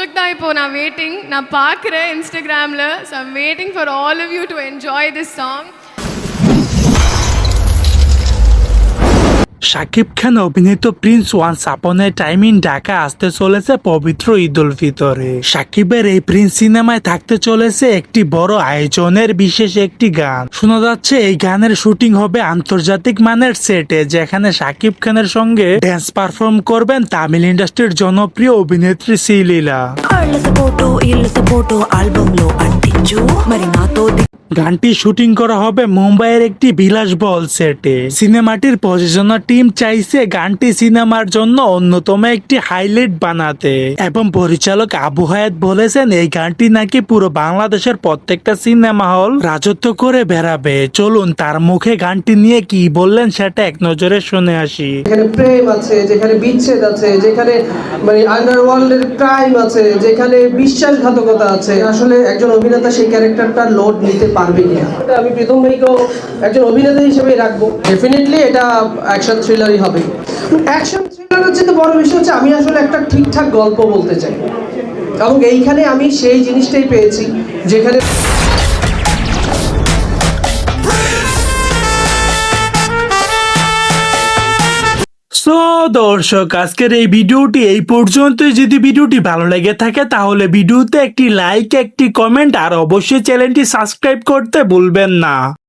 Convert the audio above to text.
உங்களுக்கு தான் இப்போ நான் வெயிட்டிங். நான் பார்க்குறேன் இன்ஸ்டாகிராமில். So I'm waiting for all of you to enjoy this song. Shakib Khan অভিনীত Prince once upon A time in Dhaka আসতে চলেছে পবিত্র ঈদ উল ফিতরে। শাকিবের এই প্রিন্স সিনেমায় থাকতে চলেছে একটি বড় আয়োজনের বিশেষ একটি গান। শোনা যাচ্ছে এই গানের শুটিং হবে আন্তর্জাতিক মানের সেটে, যেখানে শাকিব খানের সঙ্গে ড্যান্স পারফর্ম করবেন তামিল ইন্ডাস্ট্রির জনপ্রিয় অভিনেত্রী শ্রীলীলা। গানটি শুটিং করা হবে মুম্বাইয়ের একটি বিলাসবহুল সেটে। সিনেমাটির প্রযোজনা টিম চাইছে গানটি সিনেমার জন্য অন্যতম একটি হাইলাইট বানাতে, এবং পরিচালক আবু হায়াত বলেছেন এই গানটি নাকি পুরো বাংলাদেশের প্রত্যেকটা সিনেমা হল রাজত্ব করে বেড়াবে। চলুন তার মুখে গানটি নিয়ে কি বললেন সেটা এক নজরে শুনে আসি। যেখানে প্রেম আছে, যেখানে বিচ্ছেদ আছে, যেখানে মানে আন্ডারওয়ার্ল্ডের ক্রাইম আছে, যেখানে বিশ্বাসঘাতকতা আছে, আসলে একজন অভিনেতা সেই ক্যারেক্টারটার লোড নিতে পারবে কিনা। আমি প্রীতম ভাইকেও একজন অভিনেতা হিসেবে রাখবো। ডেফিনেটলি এটা অ্যাকশন থ্রিলারই হবে। অ্যাকশন থ্রিলারের চেয়ে বড় বিষয় হচ্ছে আমি আসলে একটা ঠিকঠাক গল্প বলতে চাই, এবং এইখানে আমি সেই জিনিসটাই পেয়েছি যেখানে সো দর্শক, আজকের এই ভিডিওটি এই পর্যন্ত। যদি ভিডিওটি ভালো লেগে থাকে তাহলে ভিডিওতে একটি লাইক, একটি কমেন্ট আর অবশ্যই চ্যানেলটি সাবস্ক্রাইব করতে ভুলবেন না।